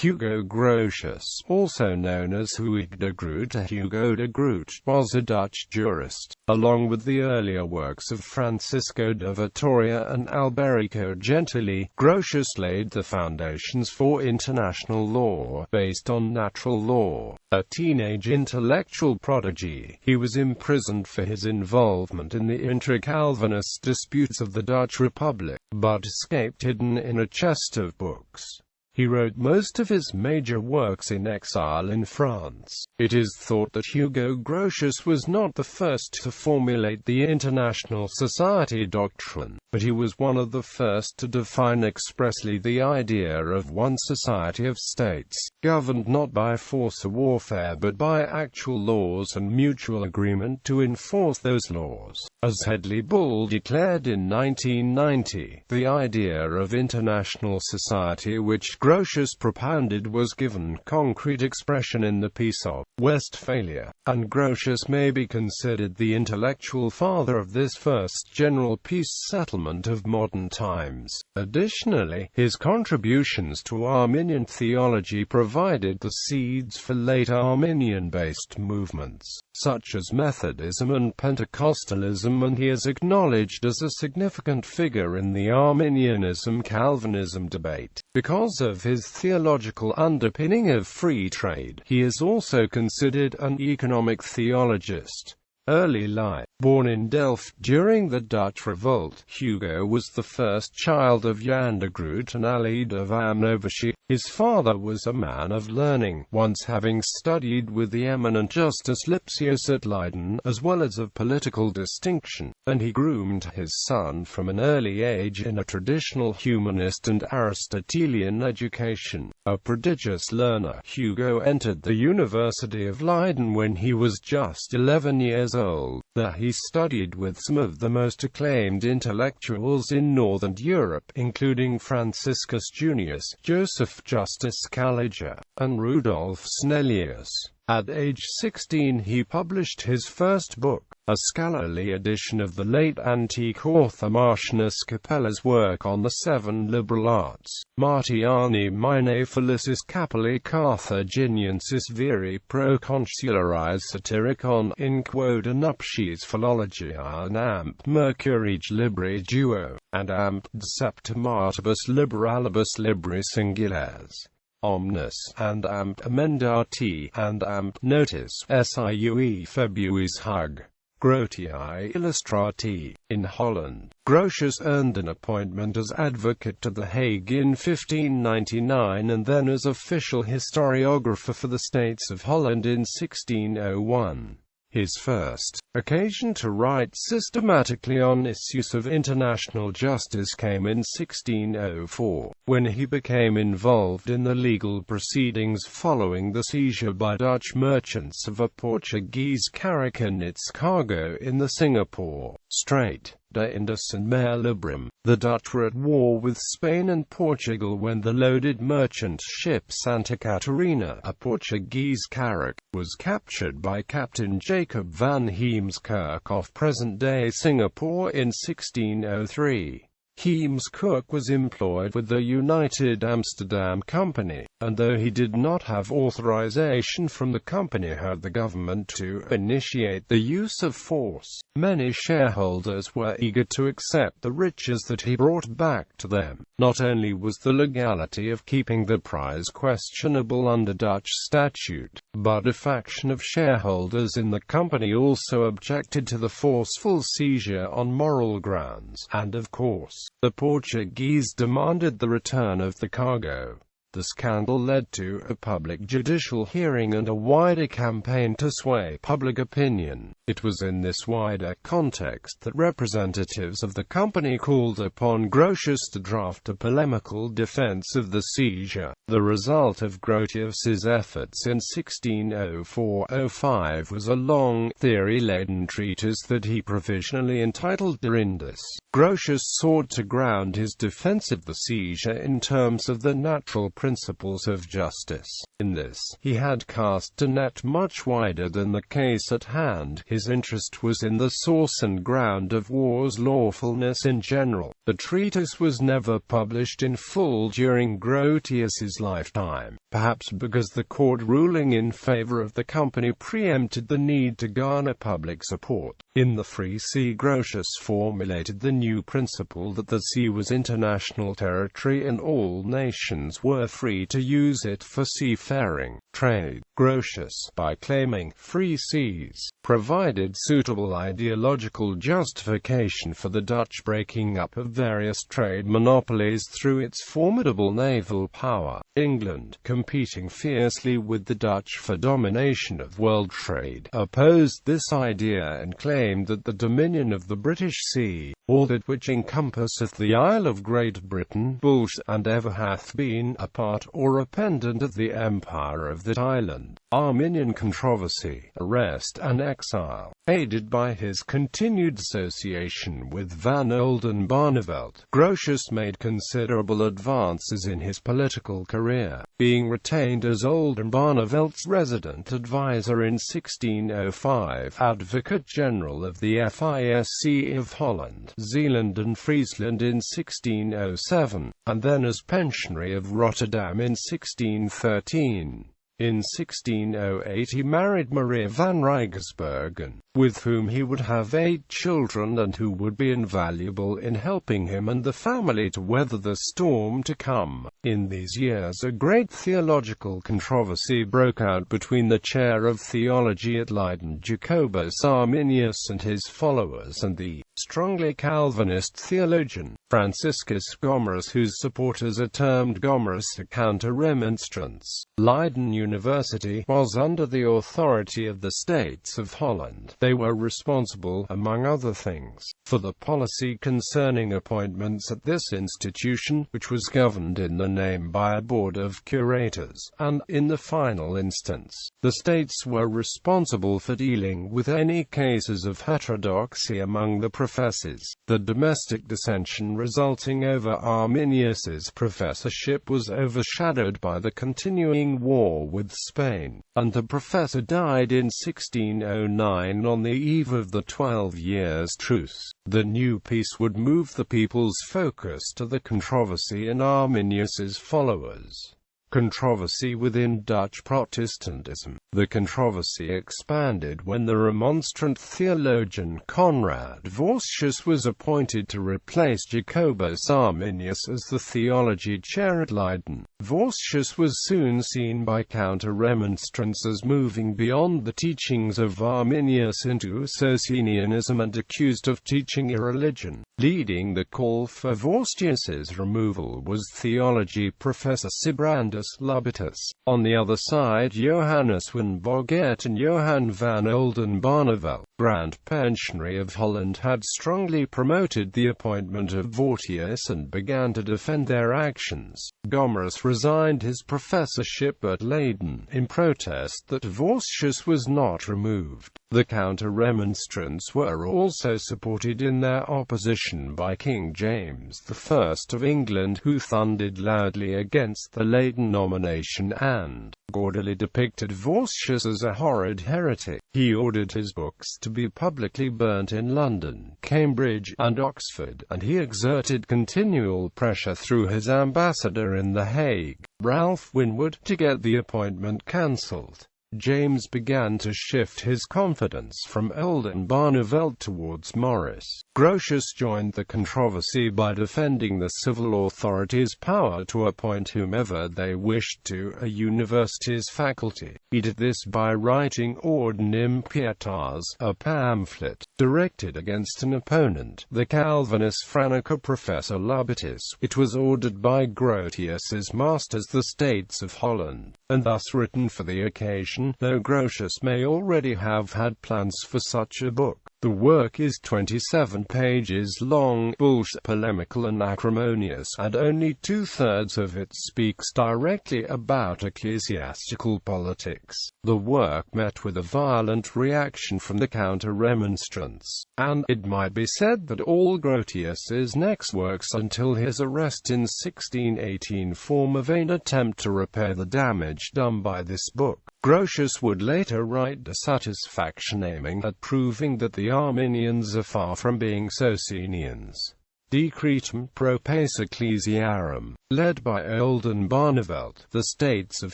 Hugo Grotius, also known as Huig de Groot or Hugo de Groot, was a Dutch jurist. Along with the earlier works of Francisco de Vitoria and Alberico Gentili, Grotius laid the foundations for international law, based on natural law. A teenage intellectual prodigy, he was imprisoned for his involvement in the intra-Calvinist disputes of the Dutch Republic, but escaped hidden in a chest of books. He wrote most of his major works in exile in France. It is thought that Hugo Grotius was not the first to formulate the international society doctrine, but he was one of the first to define expressly the idea of one society of states, governed not by force or warfare but by actual laws and mutual agreement to enforce those laws. As Hedley Bull declared in 1990, the idea of international society which Grotius propounded was given concrete expression in the Peace of Westphalia, and Grotius may be considered the intellectual father of this first general peace settlement of modern times. Additionally, his contributions to Arminian theology provided the seeds for later Arminian-based movements, such as Methodism and Pentecostalism, and he is acknowledged as a significant figure in the Arminianism-Calvinism debate. Because of his theological underpinning of free trade, he is also considered an economic theologist. Early life. Born in Delft during the Dutch Revolt, Hugo was the first child of Jan de Groot and Aleida van Overschie. His father was a man of learning, once having studied with the eminent Justus Lipsius at Leiden, as well as of political distinction, and he groomed his son from an early age in a traditional humanist and Aristotelian education. A prodigious learner, Hugo entered the University of Leiden when he was just 11 years old. There he studied with some of the most acclaimed intellectuals in Northern Europe, including Franciscus Junius, Joseph Justus Scaliger, and Rudolf Snellius. At age 16 he published his first book, a scholarly edition of the late antique author Martianus Capella's work on the seven liberal arts, Martiani Mine Felicis Capelli Carthaginiensis Viri Proconsularis Satiricon in quoda nuptiis Philologiae amp Mercurige Libri Duo, and amp de Septimatibus Liberalibus Libri Singulares. Omnis, and amp emendati, and amp notice, siue Febuis Hague. Grotiae Illustrati. In Holland, Grotius earned an appointment as advocate to The Hague in 1599 and then as official historiographer for the States of Holland in 1601. His first occasion to write systematically on issues of international justice came in 1604, when he became involved in the legal proceedings following the seizure by Dutch merchants of a Portuguese carrack and its cargo in the Singapore Strait de Indus and Mare Liberum. The Dutch were at war with Spain and Portugal when the loaded merchant ship Santa Catarina, a Portuguese carrack, was captured by Captain Jacob van Heemskerk off present-day Singapore in 1603. Heemskerk was employed with the United Amsterdam Company, and though he did not have authorization from the company had the government to initiate the use of force, many shareholders were eager to accept the riches that he brought back to them. Not only was the legality of keeping the prize questionable under Dutch statute, but a faction of shareholders in the company also objected to the forceful seizure on moral grounds, and of course, the Portuguese demanded the return of the cargo. The scandal led to a public judicial hearing and a wider campaign to sway public opinion. It was in this wider context that representatives of the company called upon Grotius to draft a polemical defense of the seizure. The result of Grotius's efforts in 1604-05 was a long, theory-laden treatise that he provisionally entitled De Indus. Grotius sought to ground his defense of the seizure in terms of the natural principles of justice. In this, he had cast a net much wider than the case at hand. His interest was in the source and ground of war's lawfulness in general. The treatise was never published in full during Grotius's lifetime, perhaps because the court ruling in favor of the company preempted the need to garner public support. In the Free Sea, Grotius formulated the new principle that the sea was international territory and all nations were free to use it for seafaring trade. Grotius, by claiming free seas, provided suitable ideological justification for the Dutch breaking up of various trade monopolies through its formidable naval power. England, competing fiercely with the Dutch for domination of world trade, opposed this idea and claimed that the dominion of the British Sea, or that which encompasseth the Isle of Great Britain, was and ever hath been a part or a pendant of the empire of that island. Arminian controversy, arrest and exile. Aided by his continued association with Van Oldenbarnevelt, Grotius made considerable advances in his political career, being retained as Oldenbarnevelt's resident advisor in 1605, Advocate General of the FISC of Holland, Zeeland and Friesland in 1607, and then as Pensionary of Rotterdam in 1613. In 1608 he married Maria van Rijgersbergen, with whom he would have 8 children and who would be invaluable in helping him and the family to weather the storm to come. In these years a great theological controversy broke out between the chair of theology at Leiden, Jacobus Arminius, and his followers, and the strongly Calvinist theologian Franciscus Gomarus, whose supporters are termed Gomarists, a counter-remonstrants. Leiden University was under the authority of the States of Holland. They were responsible, among other things, for the policy concerning appointments at this institution, which was governed in the name by a board of curators, and, in the final instance, the states were responsible for dealing with any cases of heterodoxy among the professors. The domestic dissension resulting over Arminius's professorship was overshadowed by the continuing war with Spain, and the professor died in 1609 on the eve of the 12 Years' Truce. The new peace would move the people's focus to the controversy in Arminius's followers. Controversy within Dutch Protestantism. The controversy expanded when the Remonstrant theologian Conrad Vossius was appointed to replace Jacobus Arminius as the theology chair at Leiden. Vossius was soon seen by counter-remonstrants as moving beyond the teachings of Arminius into Socinianism and accused of teaching irreligion. Leading the call for Vossius's removal was theology professor Sibrandus Lubbertus. On the other side, Johannes van Bogaert and Johan van Oldenbarnevelt, Grand Pensionary of Holland, had strongly promoted the appointment of Vossius and began to defend their actions. Gomarus resigned his professorship at Leiden in protest that Vossius was not removed. The counter-remonstrants were also supported in their opposition by King James I of England, who thundered loudly against the Leiden nomination and gaudily depicted Vossius as a horrid heretic. He ordered his books to be publicly burnt in London, Cambridge, and Oxford, and he exerted continual pressure through his ambassador in The Hague, Ralph Winwood, to get the appointment cancelled. James began to shift his confidence from Oldenbarnevelt towards Maurice. Grotius joined the controversy by defending the civil authorities' power to appoint whomever they wished to a university's faculty. He did this by writing Ordinem Pietas, a pamphlet directed against an opponent, the Calvinist Franeker Professor Lubbertus. It was ordered by Grotius's masters, the States of Holland, and thus written for the occasion, though Grotius may already have had plans for such a book. The work is 27 pages long, bullshit, polemical and acrimonious, and only two-thirds of it speaks directly about ecclesiastical politics. The work met with a violent reaction from the counter-remonstrants, and it might be said that all Grotius's next works until his arrest in 1618 form a vain attempt to repair the damage done by this book. Grotius would later write dissatisfaction aiming at proving that the Arminians are far from being Socinians. Decretum pro pace ecclesiarum, led by Oldenbarnevelt, the states of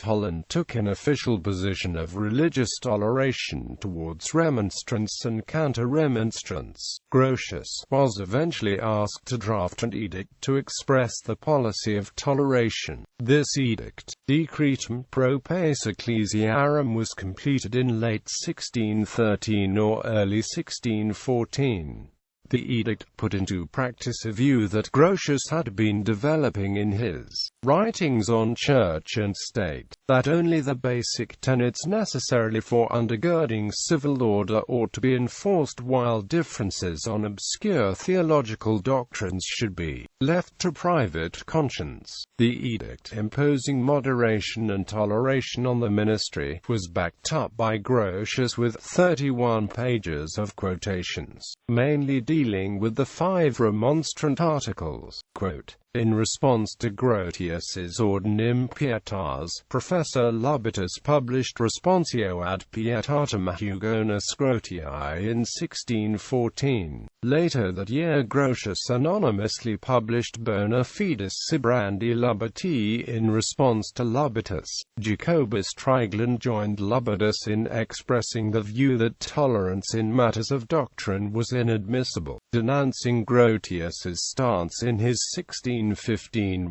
Holland took an official position of religious toleration towards remonstrants and counter-remonstrants. Grotius was eventually asked to draft an edict to express the policy of toleration. This edict, Decretum pro pace ecclesiarum, was completed in late 1613 or early 1614. The edict put into practice a view that Grotius had been developing in his writings on church and state, that only the basic tenets necessary for undergirding civil order ought to be enforced, while differences on obscure theological doctrines should be left to private conscience. The edict, imposing moderation and toleration on the ministry, was backed up by Grotius with 31 pages of quotations, mainly dealing with the 5 remonstrant articles. Quote, in response to Grotius's Ordinem Pietas, Professor Lubertus published Responsio ad Pietatem Hugonis Grotii in 1614. Later that year Grotius anonymously published Bona Fides Sibrandi Luberti in response to Lubertus. Jacobus Triglan joined Lubertus in expressing the view that tolerance in matters of doctrine was inadmissible, denouncing Grotius's stance in his 1615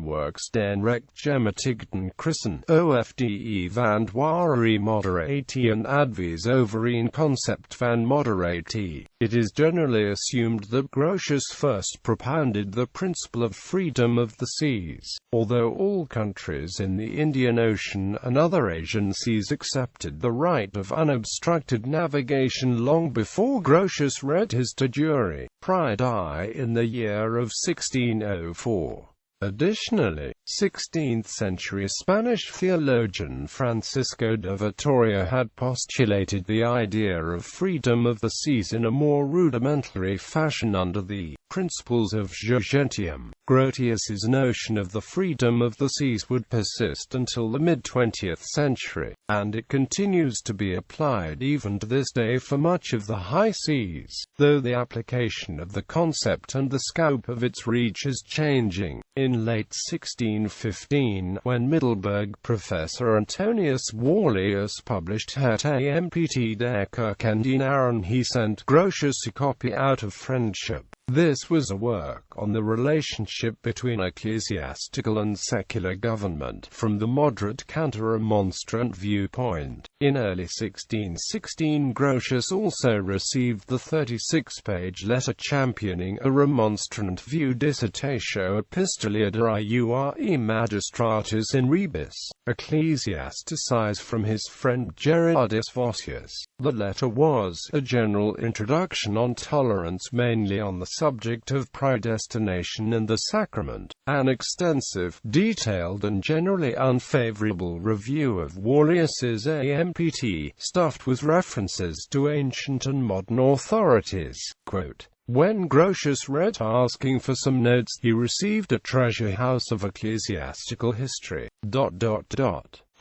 works Den Rechtgematigden Christen, OFDE van Dware Moderatie and Advies over een concept van Moderatie. It is generally assumed that Grotius first propounded the principle of freedom of the seas, although all countries in the Indian Ocean and other Asian seas accepted the right of unobstructed navigation long before Grotius read his De Jure Praedii in the year of 1604. Additionally, 16th-century Spanish theologian Francisco de Vitoria had postulated the idea of freedom of the seas in a more rudimentary fashion under the principles of jus gentium. Grotius's notion of the freedom of the seas would persist until the mid-20th century, and it continues to be applied even to this day for much of the high seas, though the application of the concept and the scope of its reach is changing. In late 1615, when Middelburg professor Antonius Warlius published Het Ampt der Kerkendienaaren, he sent Grotius a copy out of friendship. This was a work on the relationship between ecclesiastical and secular government from the moderate counter-remonstrant viewpoint. In early 1616, Grotius also received the 36-page letter championing a remonstrant view Dissertatio Epistolia de Iure Magistratis in Rebus, Ecclesiasticis, from his friend Gerardus Vossius. The letter was a general introduction on tolerance, mainly on the subject of predestination and the sacrament, an extensive, detailed and generally unfavorable review of Warlius's AMPT, stuffed with references to ancient and modern authorities. Quote, when Grotius read asking for some notes, he received a treasure house of ecclesiastical history,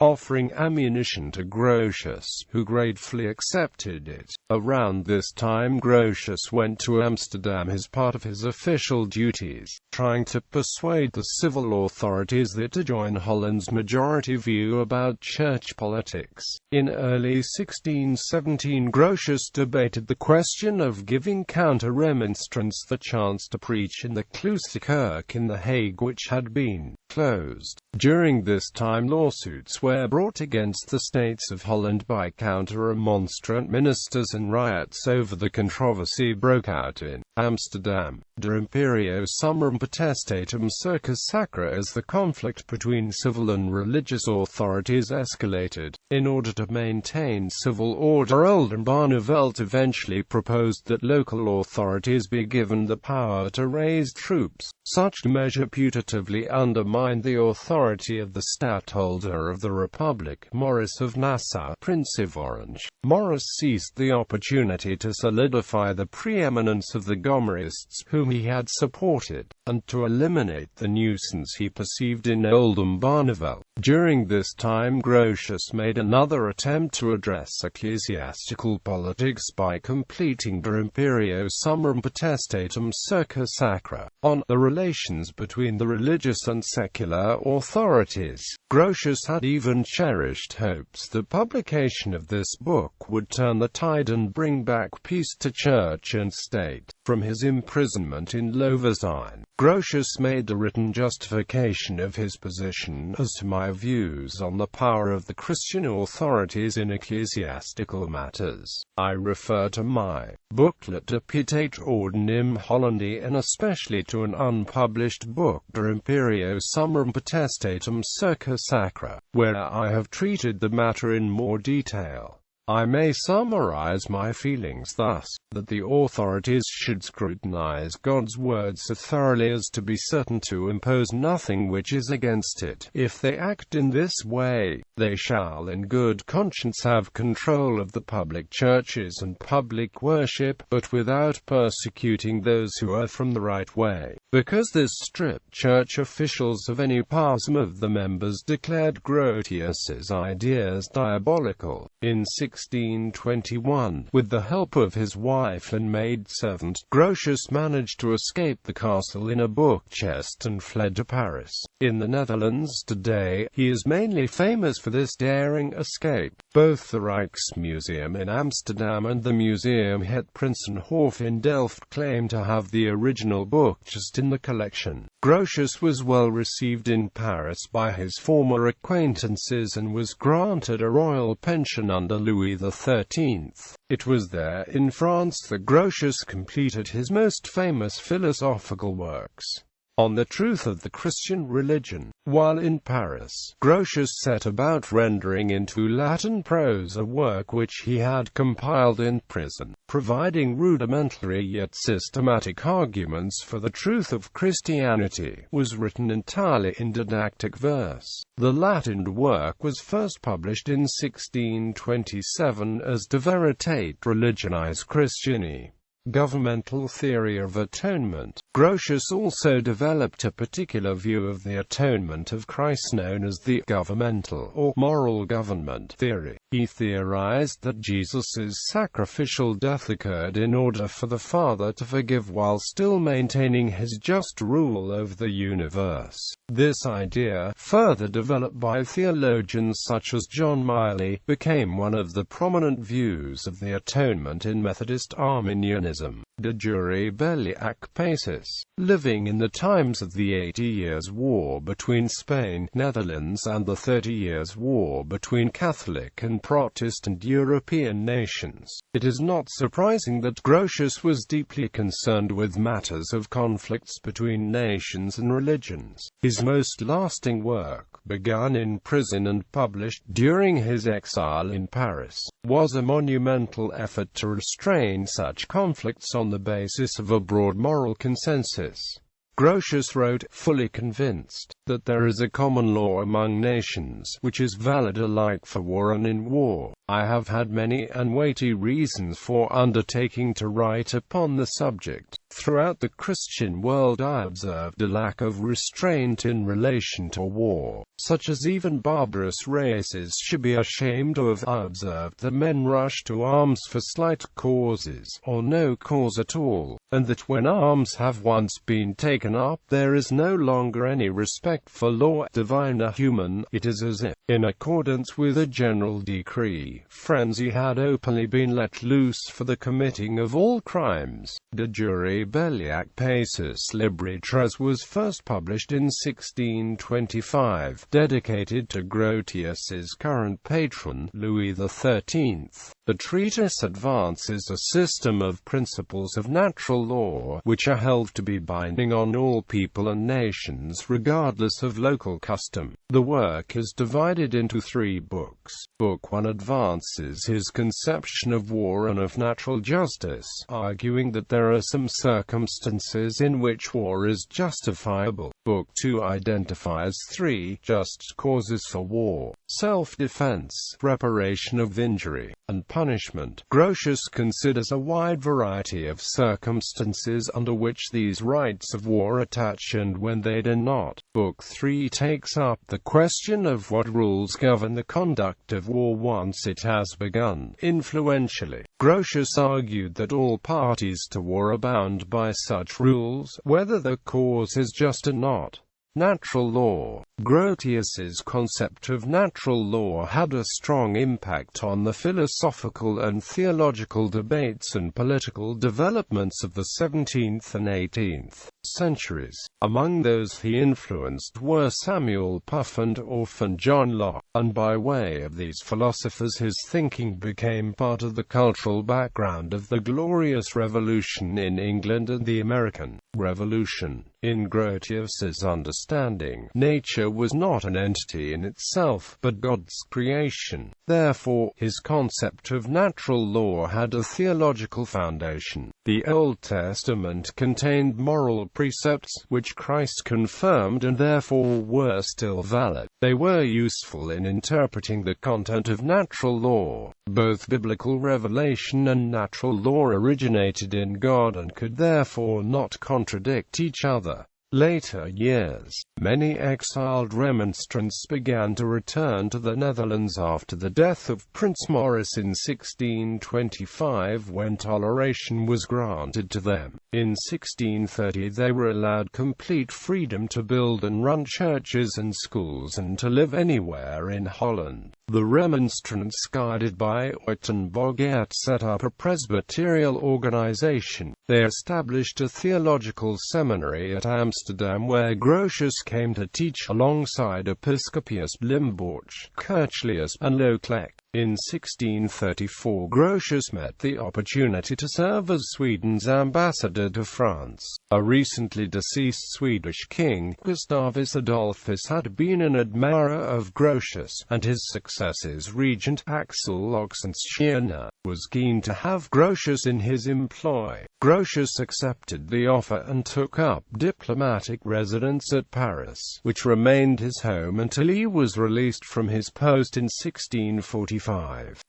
offering ammunition to Grotius, who gratefully accepted it. Around this time Grotius went to Amsterdam as part of his official duties, trying to persuade the civil authorities there to join Holland's majority view about church politics. In early 1617 Grotius debated the question of giving counter-remonstrants the chance to preach in the Kloosterkerk in The Hague, which had been closed. During this time lawsuits were brought against the States of Holland by counter-remonstrant ministers, and riots over the controversy broke out in Amsterdam, De Imperio Summarum Potestatum Circa Sacra. As the conflict between civil and religious authorities escalated, in order to maintain civil order, Oldenbarnevelt eventually proposed that local authorities be given the power to raise troops. Such measure putatively undermined the authority of the stadtholder of the Republic, Maurice of Nassau, Prince of Orange. Maurice seized the opportunity to solidify the preeminence of the Gomarists, whom he had supported, and to eliminate the nuisance he perceived in Oldenbarnevelt. During this time Grotius made another attempt to address ecclesiastical politics by completing De Imperio Summarum Potestatum Circa Sacra, on the relations between the religious and secular authorities. Grotius had even cherished hopes that publication of this book would turn the tide and bring back peace to church and state. From his imprisonment in Loevestein, Grotius made a written justification of his position as to my views on the power of the Christian authorities in ecclesiastical matters. I refer to my booklet De Pietate Ordinem Hollandi, and especially to an unpublished book, De Imperio Summarum Potestatum Circa Sacra, where I have treated the matter in more detail. I may summarize my feelings thus, that the authorities should scrutinize God's word so thoroughly as to be certain to impose nothing which is against it. If they act in this way, they shall in good conscience have control of the public churches and public worship, but without persecuting those who are from the right way. Because this stripped church officials of any power, some of the members declared Grotius's ideas diabolical. In 1621, with the help of his wife and maidservant, Grotius managed to escape the castle in a book chest and fled to Paris. In the Netherlands today, he is mainly famous for this daring escape. Both the Rijksmuseum in Amsterdam and the Museum het Prinsenhof in Delft claim to have the original book chest in the collection. Grotius was well received in Paris by his former acquaintances and was granted a royal pension under Louis XIII. It was there, in France, that Grotius completed his most famous philosophical works on the truth of the Christian religion. While in Paris, Grotius set about rendering into Latin prose a work which he had compiled in prison, providing rudimentary yet systematic arguments for the truth of Christianity. Was written entirely in didactic verse. The Latin work was first published in 1627 as De Veritate Religionis Christiani, Governmental Theory of Atonement. Grotius also developed a particular view of the atonement of Christ known as the governmental or moral government theory. He theorized that Jesus' sacrificial death occurred in order for the Father to forgive while still maintaining his just rule over the universe. This idea, further developed by theologians such as John Miley, became one of the prominent views of the atonement in Methodist Arminianism. De jure belli ac pacis. Living in the times of the 80 Years' War between Spain, Netherlands and the 30 Years' War between Catholic and Protestant European nations, it is not surprising that Grotius was deeply concerned with matters of conflicts between nations and religions. His most lasting work, begun in prison and published during his exile in Paris, was a monumental effort to restrain such conflicts on the basis of a broad moral consensus. Grotius wrote, fully convinced that there is a common law among nations, which is valid alike for war and in war. I have had many and weighty reasons for undertaking to write upon the subject. Throughout the Christian world I observed a lack of restraint in relation to war, such as even barbarous races should be ashamed of. I observed that men rush to arms for slight causes, or no cause at all, and that when arms have once been taken up, there is no longer any respect for law, divine or human. It is as if, in accordance with a general decree, frenzy had openly been let loose for the committing of all crimes. De jure De Belliac Pacis Libri was first published in 1625, dedicated to Grotius's current patron, Louis XIII. The treatise advances a system of principles of natural law, which are held to be binding on all people and nations regardless of local custom. The work is divided into 3 books. Book 1 advances his conception of war and of natural justice, arguing that there are some circumstances in which war is justifiable. Book 2 identifies 3 just causes for war: self-defense, reparation of injury, and punishment. Grotius considers a wide variety of circumstances under which these rights of war attach and when they do not. Book 3 takes up the question of what rules govern the conduct of war once it has begun. Influentially, Grotius argued that all parties to war are bound by such rules, whether the cause is just or not. Natural law. Grotius's concept of natural law had a strong impact on the philosophical and theological debates and political developments of the 17th and 18th centuries. Among those he influenced were Samuel Puff and Orphan John Locke, and by way of these philosophers his thinking became part of the cultural background of the Glorious Revolution in England and the American Revolution. In Grotius's understanding, nature was not an entity in itself, but God's creation. Therefore, his concept of natural law had a theological foundation. The Old Testament contained moral precepts, which Christ confirmed and therefore were still valid. They were useful in interpreting the content of natural law. Both biblical revelation and natural law originated in God and could therefore not contradict each other. Later years, many exiled remonstrants began to return to the Netherlands after the death of Prince Maurice in 1625, when toleration was granted to them. In 1630 they were allowed complete freedom to build and run churches and schools and to live anywhere in Holland. The remonstrants, guided by Uyttenbogaert, set up a presbyterial organization. They established a theological seminary at Amsterdam where Grotius came to teach alongside Episcopius Limborch, Kirchlius, and Leclerc. In 1634 Grotius met the opportunity to serve as Sweden's ambassador to France. A recently deceased Swedish king, Gustavus Adolphus, had been an admirer of Grotius, and his successors Regent Axel Oxenstierna was keen to have Grotius in his employ. Grotius accepted the offer and took up diplomatic residence at Paris, which remained his home until he was released from his post in 1645.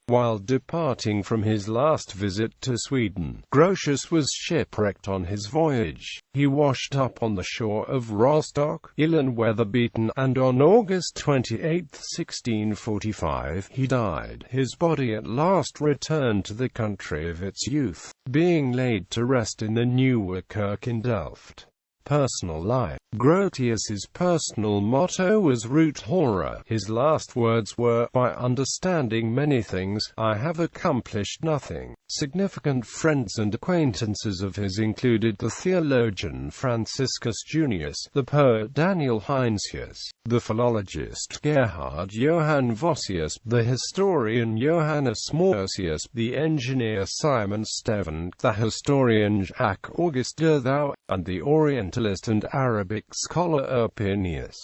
While departing from his last visit to Sweden, Grotius was shipwrecked on his voyage. He washed up on the shore of Rostock, ill and weather-beaten, and on August 28, 1645, he died. His body at last returned to the country of its youth, being laid to rest in the Nieuwe Kerk in Delft. Personal life. Grotius's personal motto was Root Hora. His last words were, "By understanding many things, I have accomplished nothing." Significant friends and acquaintances of his included the theologian Franciscus Junius, the poet Daniel Heinsius, the philologist Gerhard Johann Vossius, the historian Johannes Morsius, the engineer Simon Stevens, the historian Jacques Auguste Derthou, and the Orientalist and Arabic scholar Urpinius.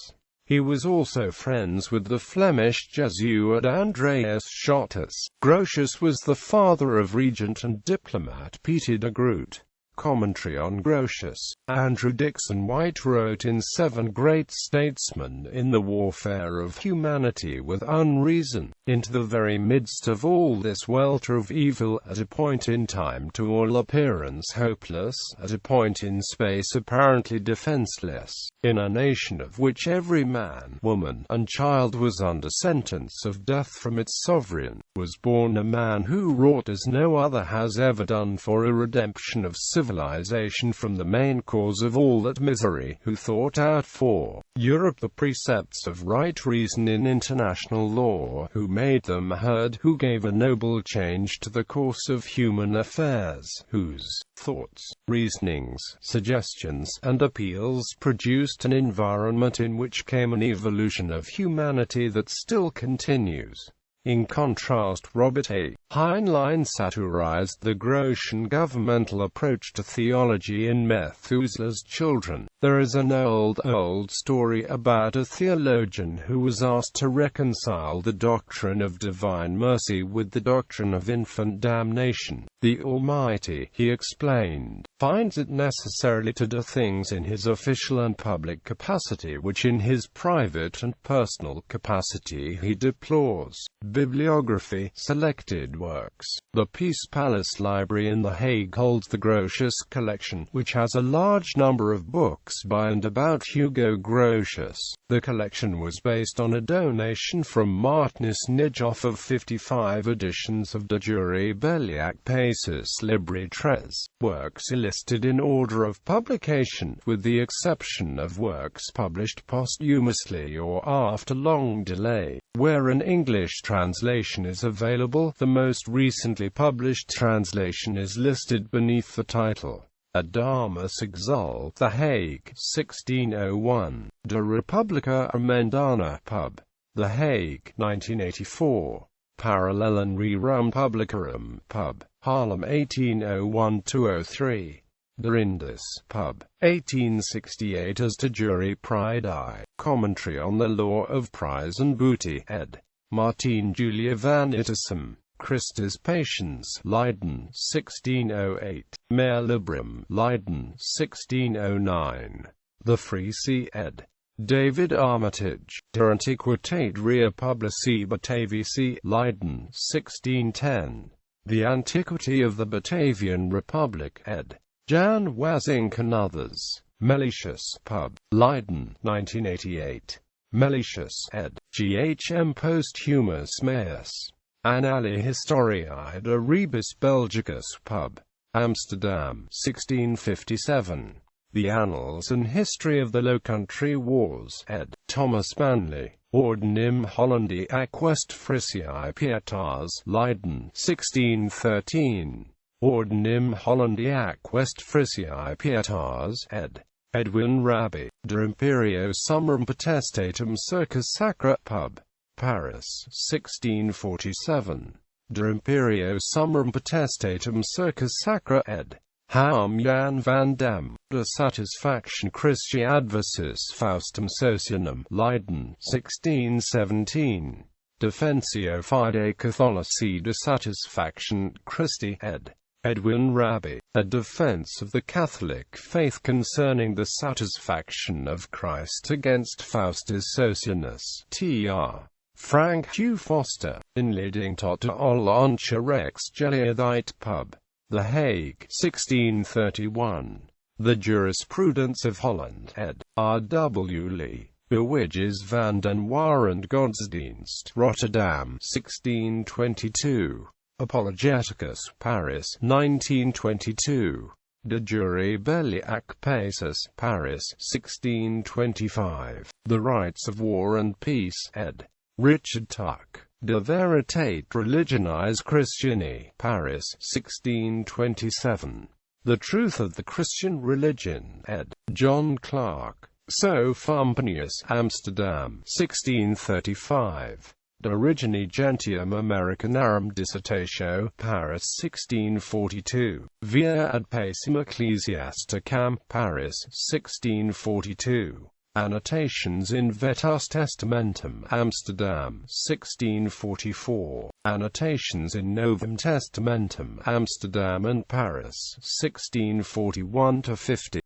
He was also friends with the Flemish Jesuit Andreas Schotters. Grotius was the father of regent and diplomat Huig de Groot. Commentary on Grotius. Andrew Dixon White wrote in 7 Great Statesmen in the Warfare of Humanity with Unreason. Into the very midst of all this welter of evil, at a point in time to all appearance hopeless, at a point in space apparently defenseless, in a nation of which every man, woman, and child was under sentence of death from its sovereign, was born a man who wrought as no other has ever done for a redemption of civilization. civilization from the main cause of all that misery, who thought out for Europe the precepts of right reason in international law, who made them heard, who gave a noble change to the course of human affairs, whose thoughts, reasonings, suggestions, and appeals produced an environment in which came an evolution of humanity that still continues. In contrast, Robert A. Heinlein satirized the Grotian governmental approach to theology in Methuselah's Children. There is an old story about a theologian who was asked to reconcile the doctrine of divine mercy with the doctrine of infant damnation. The Almighty, he explained, finds it necessarily to do things in his official and public capacity which in his private and personal capacity he deplores. Bibliography, selected works. The Peace Palace Library in The Hague holds the Grotius collection, which has a large number of books by and about Hugo Grotius. The collection was based on a donation from Martinus Nijhoff of 55 editions of De Jure Belliac Pacis Libri Tres, works listed in order of publication, with the exception of works published posthumously or after long delay, where an English translation is available. The most recently published translation is listed beneath the title. Adamus Exile, The Hague, 1601. De Republica Emendana Pub. The Hague, 1984. Parallelen Rerum Publicarum Pub. Haarlem, 1801-203. De Indus Pub. 1868 as De Jure Pridae. Commentary on the Law of Prize and Booty, ed. Martin Julia van Ittersum. Christus Patiens, Leiden, 1608. Mare Librum, Leiden, 1609. The Free See, ed. David Armitage. De Antiquitate Rea Publici Batavici, Leiden, 1610. The Antiquity of the Batavian Republic, ed. Jan Wazink and others. Meletius Pub. Leiden, 1988. Meletius, ed. G.H.M. Posthumus Meus. Annali Historiae de Rebus Belgicus Pub. Amsterdam, 1657. The Annals and History of the Low Country Wars, ed. Thomas Manley. Ordinem Hollandi ac West Frisiae Pietas, Leiden, 1613. Ordinem Hollandi ac West Frisiae Pietas, ed. Edwin Raby. De Imperio Summarum Potestatum Circus Sacra Pub. Paris, 1647. De Imperio Summarum Potestatum Circus Sacra, ed. Ham Jan van Dam. De Satisfaction Christi Adversus Faustum Socianum, Leiden, 1617. Defensio Fide Catholici de Satisfaction Christi, ed. Edwin Raby. A Defense of the Catholic Faith concerning the Satisfaction of Christ against Faustus Socianus, Tr. Frank Hugh Foster. Inleiding tot de Ollanche Rex Geliathite Pub. The Hague, 1631. The Jurisprudence of Holland, ed. R.W. Lee. Bewidges van den Warend Godsdienst, Rotterdam, 1622. Apologeticus, Paris, 1922. De Jure Belliac Pacis, Paris, 1625. The Rights of War and Peace, ed. Richard Tuck. De Veritate Religionis Christiani, Paris, 1627. The Truth of the Christian Religion, ed. John Clark. So Pomponius, Amsterdam, 1635. De Origine Gentium Americanarum Dissertatio, Paris, 1642. Via ad Pacem Ecclesiasticam, Paris, 1642. Annotations in Vetus Testamentum, Amsterdam, 1644. Annotations in Novum Testamentum, Amsterdam and Paris, 1641-50.